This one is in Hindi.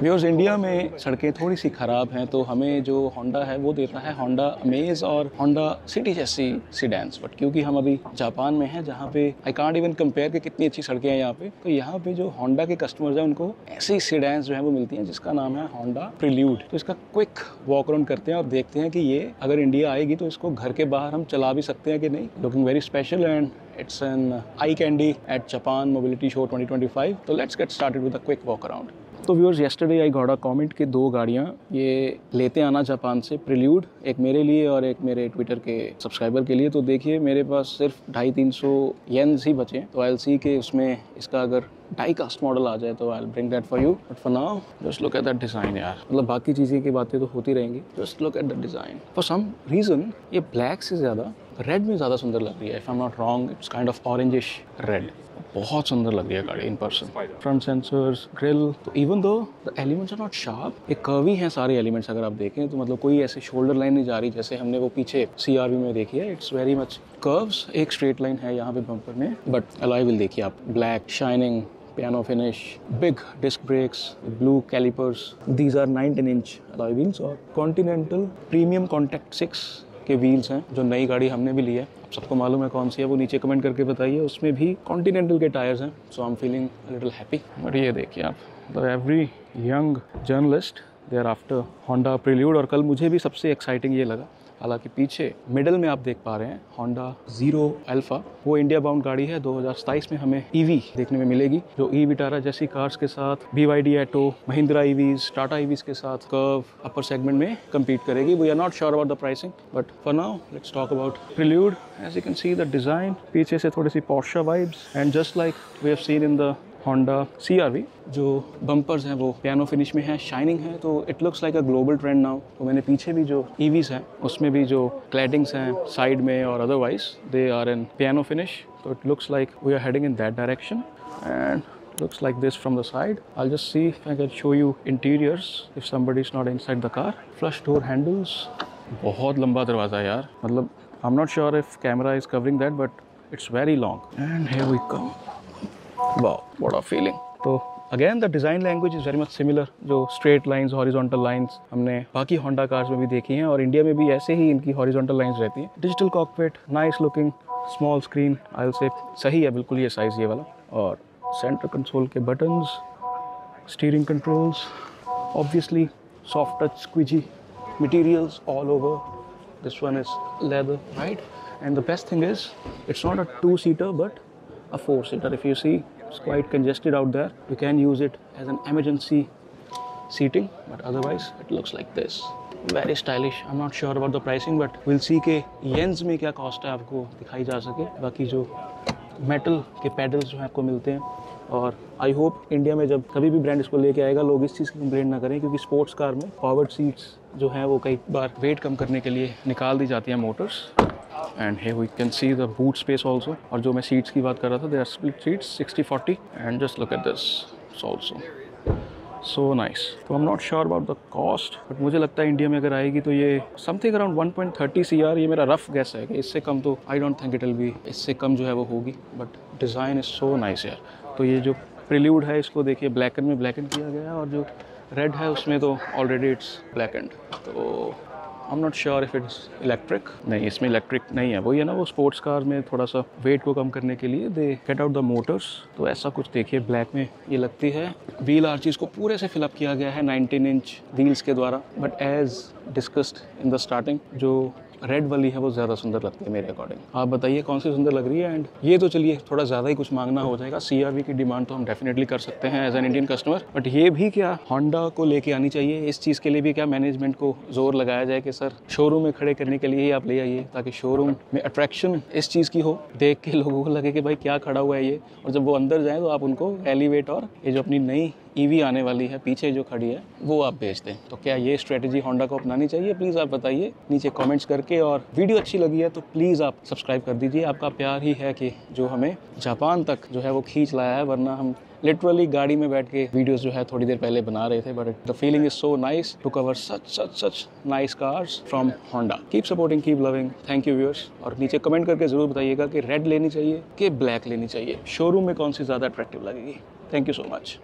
व्यूअर्स, इंडिया में सड़कें थोड़ी सी ख़राब हैं, तो हमें जो होंडा है वो देता है होंडा अमेज और होंडा सिटी जैसी सीडेंस। बट क्योंकि हम अभी जापान में हैं, जहाँ पे आई कांट इवन कंपेयर कि कितनी अच्छी सड़कें हैं यहाँ पे, तो यहाँ पे जो होंडा के कस्टमर्स हैं उनको ऐसी सीडेंस जो है वो मिलती हैं जिसका नाम है होंडा प्रील्यूड। तो इसका क्विक वॉक अराउंड करते हैं और देखते हैं कि ये अगर इंडिया आएगी तो इसको घर के बाहर हम चला भी सकते हैं कि नहीं। Looking very special and it's an eye candy at Japan Mobility Show 2025. So let's get started with a quick walk around. तो viewers, yesterday I got a comment कि 2 गाड़ियाँ ये लेते आना जापान से, प्रील्यूड, एक मेरे लिए और एक मेरे ट्विटर के सब्सक्राइबर के लिए। तो देखिए मेरे पास सिर्फ 250-300 येन्स ही बचे, तो आई विल सी कि उसमें इसका अगर डाई कास्ट मॉडल आ जाए तो I will bring that for you. But for now just look at that design यार। मतलब बाकी चीज़ें की बातें तो होती रहेंगी, just look at the design. For some reason ये ब्लैक से ज़्यादा रेड में ज़्यादा सुंदर लग रही है। If I am not wrong, it's kind of orangish red. बहुत सुंदर लग रही है गाड़ी in person. Front sensors, grille, तो इवन दो the elements are not sharp, एक कर्वी हैं सारे एलिमेंट्स। अगर आप देखें तो मतलब कोई ऐसे शोल्डर लाइन नहीं जा रही जैसे हमने वो पीछे CR-V में देखी है। It's very much curves. एक स्ट्रेट लाइन है यहाँ पे बम्पर में, बट अलॉय व्हील देखिए आप, black shining piano finish, big disc brakes, blue calipers. These are 19 inch alloy wheels और Continental Premium Contact 6 के व्हील्स हैं, जो नई गाड़ी हमने भी ली है। आप सबको मालूम है कौन सी है, वो नीचे कमेंट करके बताइए। उसमें भी Continental के टायर्स हैं, so I am feeling a little happy. But ये देखिए आप, मतलब every young journalist they are after Honda Prelude. और कल मुझे भी सबसे एक्साइटिंग ये लगा, हालांकि पीछे मिडल में आप देख पा रहे हैं होंडा ज़ीरो अल्फा, वो इंडिया बाउंड गाड़ी है। 2027 में हमें EV देखने में मिलेगी, जो ई-विटारा जैसी कार्स के साथ BYD एटो, महिंद्रा EVs, टाटा EVs के साथ कर्व अपर सेगमेंट में कम्पीट करेगी। We are not sure about the pricing, but for now let's talk about Prelude. As you can see the design, पीछे से थोड़ी सी Porsche vibes, and just like we have seen in the Honda CR-V, जो बम्पर्स हैं वो पियानो फिनिश में है, शाइनिंग है, तो it looks like a global trend now. तो मैंने पीछे भी जो EVs हैं उसमें भी जो क्लैडिंग्स हैं साइड में और otherwise they are in piano finish, तो it looks like we are heading in that direction and looks like this from the side. I'll just see if I can show you interiors if somebody is not inside the car. Flush door handles, बहुत लंबा दरवाज़ा यार, मतलब I'm not sure if camera is covering that, but it's very long. And here we come. Wow, what a feeling. तो again the design language is very much similar. जो स्ट्रेट लाइंस, हॉरिजॉन्टल लाइंस हमने बाकी होंडा कार्स में भी देखी हैं, और इंडिया में भी ऐसे ही इनकी हॉरिजॉन्टल लाइंस रहती हैं। Digital cockpit, nice looking, small screen, I will say सही है बिल्कुल ये साइज़ ये वाला। और सेंटर कंसोल के buttons, steering controls, obviously soft touch squishy materials all over. This one is leather, right? And the best thing is it's not a 2-seater but a 4-seater. If you see, it's quite congested out there. You can use it as an emergency seating, but otherwise it looks like this. Very stylish. I'm not sure about the pricing, but we'll see कि येन्स में क्या कॉस्ट है आपको दिखाई जा सके। बाकी जो मेटल के पैडल्स जो हैं आपको मिलते हैं, और आई होप इंडिया में जब कभी भी ब्रांड इसको लेके आएगा लोग इस चीज़ की कंप्लेंट ना करें, क्योंकि स्पोर्ट्स कार में पावर्ड सीट्स जो हैं वो कई बार वेट कम करने के लिए निकाल दी जाती हैं Motors. And here we can see the boot space also. और जो मैं सीट्स की बात कर रहा था, they are split seats 60-40 and just look at this, it's also so nice. तो I'm not sure about the cost, but मुझे लगता है इंडिया में अगर आएगी तो ये something around 1.30 CR, ये मेरा रफ गेस है कि इससे कम तो I don't think it will be, इससे कम जो है वो होगी, but design is so nice यार। तो ये जो प्रील्यूड है इसको देखिए ब्लैकन में ब्लैकन किया गया है, और जो रेड है उसमें तो ऑलरेडी इट्स ब्लैकेंड। तो I'm not sure if it's electric. नहीं, इसमें इलेक्ट्रिक नहीं है। वही है ना, वो स्पोर्ट्स कार में थोड़ा सा वेट को कम करने के लिए they get out the Motors. तो ऐसा कुछ देखिए ब्लैक में ये लगती है। व्हील आर्चेस को पूरे से फिलअप किया गया है 19 इंच व्हील्स के द्वारा, but as discussed in the starting जो रेड वाली है वो ज़्यादा सुंदर लगती है मेरे अकॉर्डिंग। आप बताइए कौन सी सुंदर लग रही है। एंड ये तो चलिए थोड़ा ज़्यादा ही कुछ मांगना हो जाएगा, CR-V की डिमांड तो हम डेफिनेटली कर सकते हैं as an Indian customer, but ये भी क्या होंडा को लेके आनी चाहिए। इस चीज़ के लिए भी क्या मैनेजमेंट को जोर लगाया जाए कि सर शोरूम में खड़े करने के लिए ही आप ले आइए, ताकि शोरूम में अट्रैक्शन इस चीज़ की हो, देख के लोगों को लगे कि भाई क्या खड़ा हुआ है ये, और जब वो अंदर जाए तो आप उनको एलिवेट और ये जो अपनी नई EV आने वाली है पीछे जो खड़ी है वो आप बेच दें। तो क्या ये स्ट्रेटजी होंडा को अपनानी चाहिए? प्लीज़ आप बताइए नीचे कमेंट्स करके, और वीडियो अच्छी लगी है तो प्लीज़ आप सब्सक्राइब कर दीजिए। आपका प्यार ही है कि जो हमें जापान तक जो है वो खींच लाया है, वरना हम लिटरली गाड़ी में बैठ के वीडियोस जो है थोड़ी देर पहले बना रहे थे, but the feeling is so nice to cover such nice cars from Honda. Keep supporting, keep loving. Thank you viewers. और नीचे कमेंट करके ज़रूर बताइएगा कि रेड लेनी चाहिए कि ब्लैक लेनी चाहिए, शोरूम में कौन सी ज़्यादा अट्रैक्टिव लगेगी। Thank you so much.